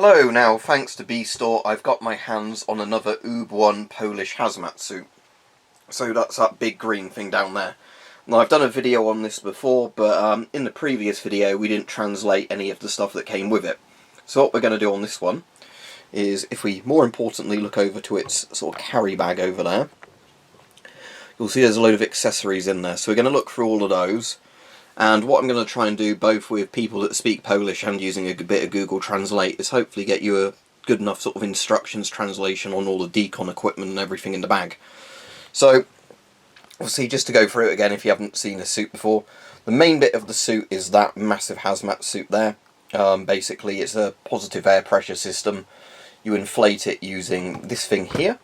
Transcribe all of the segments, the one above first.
Hello, now thanks to Beastoree I've got my hands on another OOB-1 Polish Hazmat suit. So that's that big green thing down there. Now I've done a video on this before, but in the previous video we didn't translate any of the stuff that came with it. So what we're going to do on this one is, if we more importantly look over to its sort of carry bag over there, you'll see there's a load of accessories in there. So we're going to look through all of those. And what I'm going to try and do, both with people that speak Polish and using a bit of Google Translate, is hopefully get you a good enough sort of instructions translation on all the decon equipment and everything in the bag. So, obviously, just to go through it again if you haven't seen this suit before, the main bit of the suit is that massive hazmat suit there. Basically, it's a positive air pressure system. You inflate it using this thing here.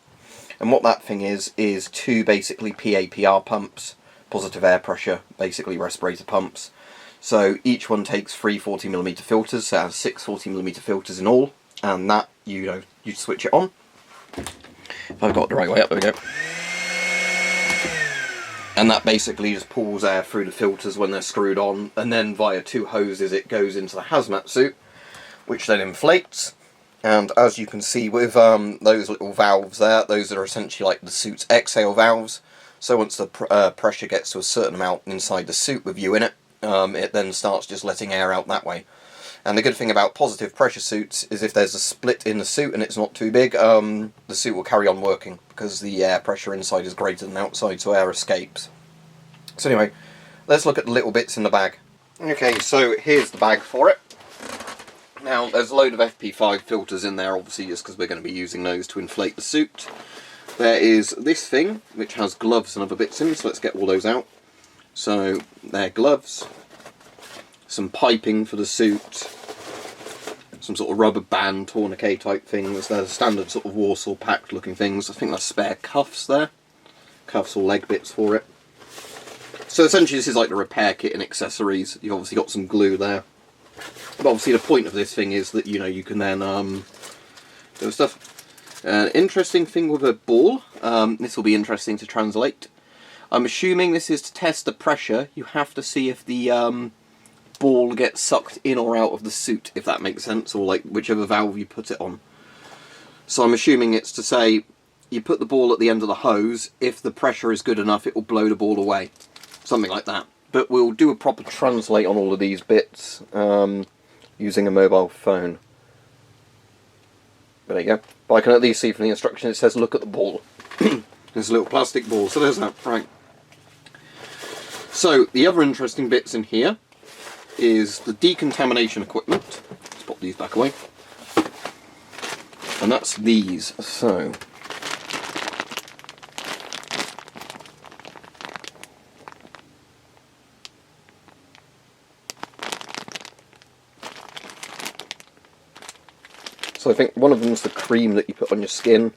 And what that thing is two basically PAPR pumps. Positive air pressure, basically respirator pumps. So each one takes 3 40mm filters, so it has 6 40mm filters in all, and that, you switch it on. If I've got it the right way up, there we go. And that basically just pulls air through the filters when they're screwed on, and then via 2 hoses it goes into the hazmat suit, which then inflates. And as you can see with those little valves there, those are essentially like the suit's exhale valves. So once the pressure gets to a certain amount inside the suit with you in it, it then starts just letting air out that way. And the good thing about positive pressure suits is if there's a split in the suit and it's not too big, the suit will carry on working because the air pressure inside is greater than outside, so air escapes. So anyway, let's look at the little bits in the bag. Okay, so here's the bag for it. Now, there's a load of FP5 filters in there, obviously, just because we're going to be using those to inflate the suit. There is this thing, which has gloves and other bits in, so let's get all those out. So, they're gloves, some piping for the suit, some sort of rubber band, tourniquet type things. They're the standard sort of Warsaw packed looking things. I think there's spare cuffs there, cuffs or leg bits for it. So essentially this is like the repair kit and accessories. You've obviously got some glue there. But obviously the point of this thing is that, you can then do stuff. An interesting thing with a ball, this will be interesting to translate. I'm assuming this is to test the pressure. You have to see if the ball gets sucked in or out of the suit, if that makes sense, or like whichever valve you put it on. So I'm assuming it's to say, you put the ball at the end of the hose, if the pressure is good enough it will blow the ball away. Something like that. But we'll do a proper translate on all of these bits using a mobile phone. There you go. But I can at least see from the instruction it says look at the ball. There's a little plastic ball, so there's that. Right. So the other interesting bits in here is the decontamination equipment. Let's pop these back away. And that's these. So I think one of them is the cream that you put on your skin.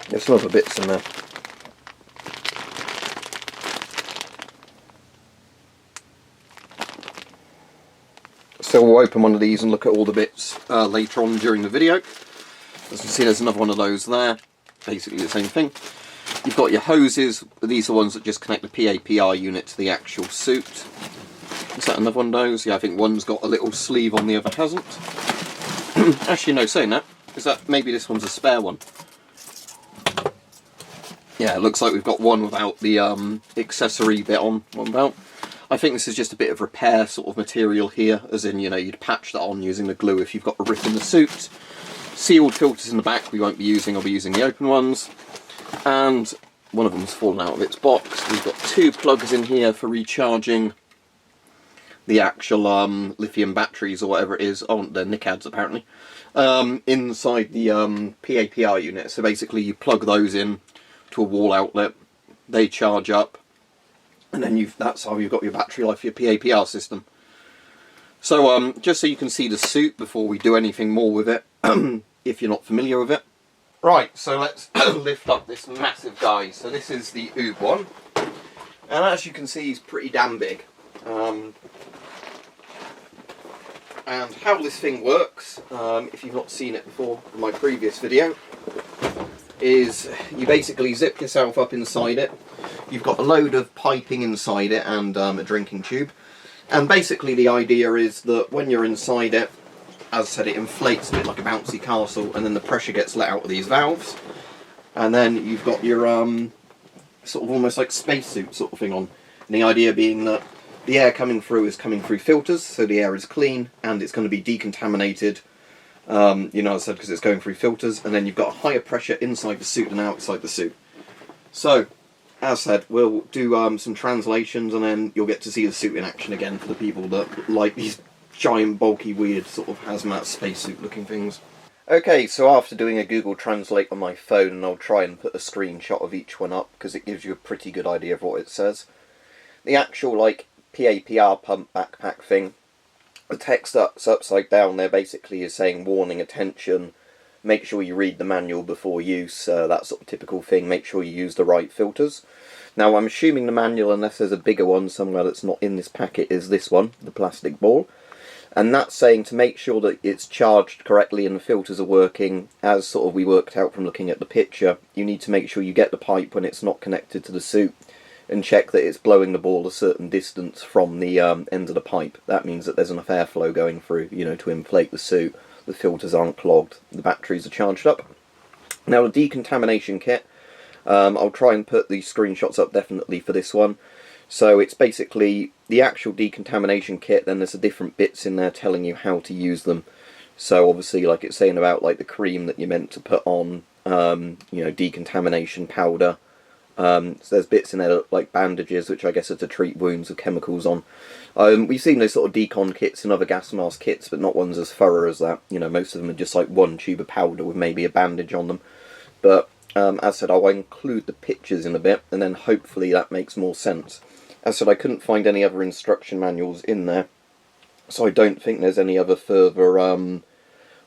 There's some other bits in there. So we'll open one of these and look at all the bits later on during the video. As you can see, there's another one of those there. Basically the same thing. You've got your hoses. These are ones that just connect the PAPR unit to the actual suit. Is that another one of those? Yeah, I think one's got a little sleeve on, the other hasn't. Actually, no, saying that, is that maybe this one's a spare one? Yeah, it looks like we've got one without the accessory bit on, one without. I think this is just a bit of repair sort of material here, as in, you'd patch that on using the glue if you've got a rip in the suit. Sealed filters in the back we won't be using, I'll be using the open ones. And one of them's fallen out of its box. We've got 2 plugs in here for recharging the actual lithium batteries or whatever it is. Oh, they're NICADs apparently. Inside the PAPR unit. So basically you plug those in to a wall outlet, they charge up, and then that's how you've got your battery life for your PAPR system. So just so you can see the suit before we do anything more with it, if you're not familiar with it. Right, so let's lift up this massive guy. So this is the OOB-1, and as you can see he's pretty damn big. And how this thing works, if you've not seen it before in my previous video, is you basically zip yourself up inside it. You've got a load of piping inside it and a drinking tube. And basically the idea is that when you're inside it, as I said, it inflates a bit like a bouncy castle, and then the pressure gets let out of these valves, and then you've got your sort of almost like spacesuit sort of thing on. And the idea being that the air coming through is coming through filters, so the air is clean and it's going to be decontaminated, you know, as I said, because it's going through filters, and then you've got a higher pressure inside the suit than outside the suit. So, as I said, we'll do some translations, and then you'll get to see the suit in action again for the people that like these giant, bulky, weird sort of hazmat spacesuit looking things. Okay, so after doing a Google Translate on my phone, and I'll try and put a screenshot of each one up because it gives you a pretty good idea of what it says. The actual, like, PAPR pump backpack thing, the text that's upside down there basically is saying warning, attention, make sure you read the manual before use, that sort of typical thing, make sure you use the right filters. Now I'm assuming the manual, unless there's a bigger one somewhere that's not in this packet, is this one, the plastic ball. And that's saying to make sure that it's charged correctly and the filters are working, as sort of we worked out from looking at the picture, you need to make sure you get the pipe when it's not connected to the suit, and check that it's blowing the ball a certain distance from the end of the pipe. That means that there's enough airflow going through, you know, to inflate the suit, the filters aren't clogged, the batteries are charged up. Now the decontamination kit, I'll try and put the screenshots up definitely for this one. So it's basically the actual decontamination kit, then there's the different bits in there telling you how to use them. So obviously, like it's saying about like the cream that you're meant to put on, you know, decontamination powder. So there's bits in there like bandages, which I guess are to treat wounds with chemicals on. We've seen those sort of decon kits and other gas mask kits, but not ones as thorough as that. You know, most of them are just like one tube of powder with maybe a bandage on them. But as I said, I'll include the pictures in a bit, and then hopefully that makes more sense. As I said, I couldn't find any other instruction manuals in there, so I don't think there's any other further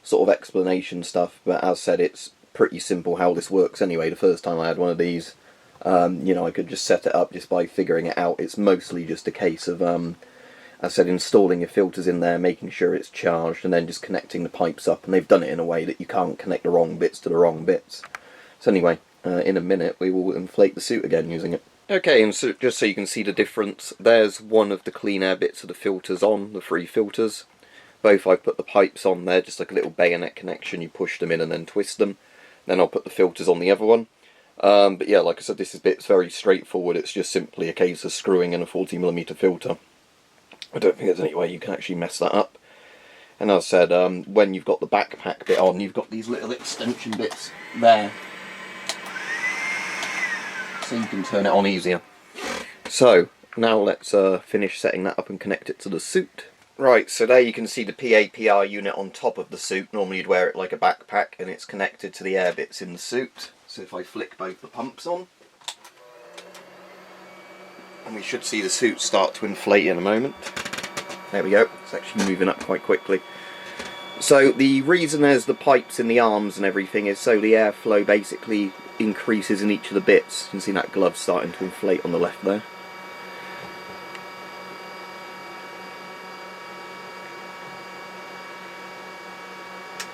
sort of explanation stuff, but as I said, it's pretty simple how this works anyway. The first time I had one of these, you know, I could just set it up just by figuring it out. It's mostly just a case of, as I said, installing your filters in there, making sure it's charged, and then just connecting the pipes up, and they've done it in a way that you can't connect the wrong bits to the wrong bits. So anyway, in a minute we will inflate the suit again using it. Okay, and so just so you can see the difference, there's one of the clean air bits of the filters on, the 3 filters. Both I've put the pipes on there, just like a little bayonet connection, you push them in and then twist them. Then I'll put the filters on the other one. But yeah, like I said, this bit's very straightforward, it's just simply a case of screwing in a 40mm filter. I don't think there's any way you can actually mess that up. And as I said, when you've got the backpack bit on, you've got these little extension bits there, so you can turn it on easier. So, now let's finish setting that up and connect it to the suit. Right, so there you can see the PAPR unit on top of the suit. Normally you'd wear it like a backpack, and it's connected to the air bits in the suit. So if I flick both the pumps on, and we should see the suit start to inflate in a moment. There we go, it's actually moving up quite quickly. So the reason there's the pipes in the arms and everything is so the airflow basically increases in each of the bits. You can see that glove starting to inflate on the left there.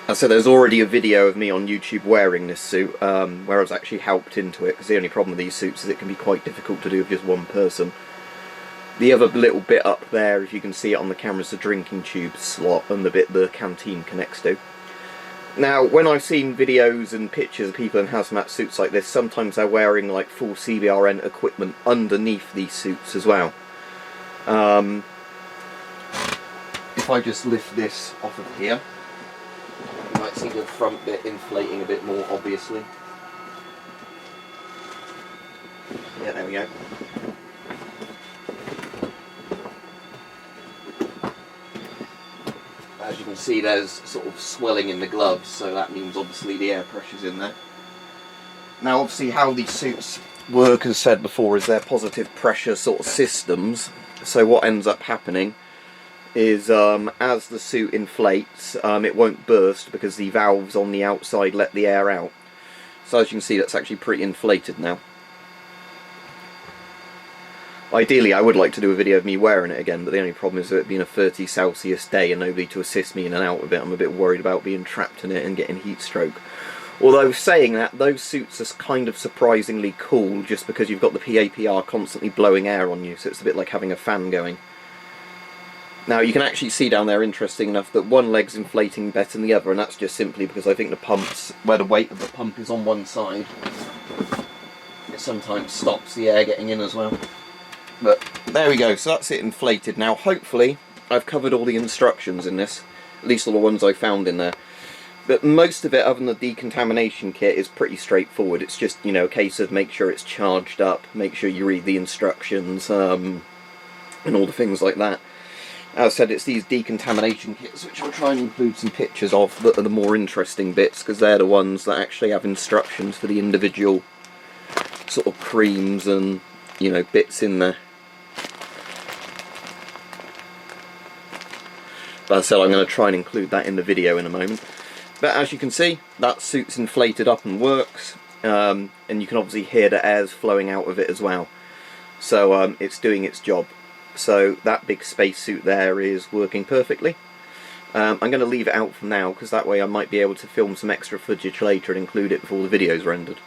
As I said, there's already a video of me on YouTube wearing this suit, where I was actually helped into it, because the only problem with these suits is it can be quite difficult to do with just one person. The other little bit up there, if you can see it on the camera, is the drinking tube slot, and the bit the canteen connects to. Now, when I've seen videos and pictures of people in hazmat suits like this, sometimes they're wearing like full CBRN equipment underneath these suits as well. If I just lift this off of here, you might see the front bit inflating a bit more, obviously. Yeah, there we go. As you can see, there's sort of swelling in the gloves, so that means obviously the air pressure's in there. Now obviously how these suits work, as said before, is they're positive pressure sort of systems. So what ends up happening is as the suit inflates, it won't burst because the valves on the outside let the air out. So as you can see, that's actually pretty inflated now. Ideally I would like to do a video of me wearing it again, but the only problem is it being a 30 Celsius day and nobody to assist me in and out of it. I'm a bit worried about being trapped in it and getting heat stroke. Although saying that, those suits are kind of surprisingly cool just because you've got the PAPR constantly blowing air on you, so it's a bit like having a fan going. Now you can actually see down there, interesting enough, that one leg's inflating better than the other, and that's just simply because I think the pumps, where the weight of the pump is on one side, it sometimes stops the air getting in as well. But there we go, so that's it inflated. Now hopefully I've covered all the instructions in this, at least all the ones I found in there. But most of it, other than the decontamination kit, is pretty straightforward. It's just, you know, a case of make sure it's charged up, make sure you read the instructions, and all the things like that. As I said, it's these decontamination kits, which I'll try and include some pictures of, that are the more interesting bits, because they're the ones that actually have instructions for the individual sort of creams and, you know, bits in there. But as I said, I'm going to try and include that in the video in a moment. But as you can see, that suit's inflated up and works, and you can obviously hear the air's flowing out of it as well. So it's doing its job. So that big spacesuit there is working perfectly. I'm going to leave it out for now, because that way I might be able to film some extra footage later and include it before the video's rendered.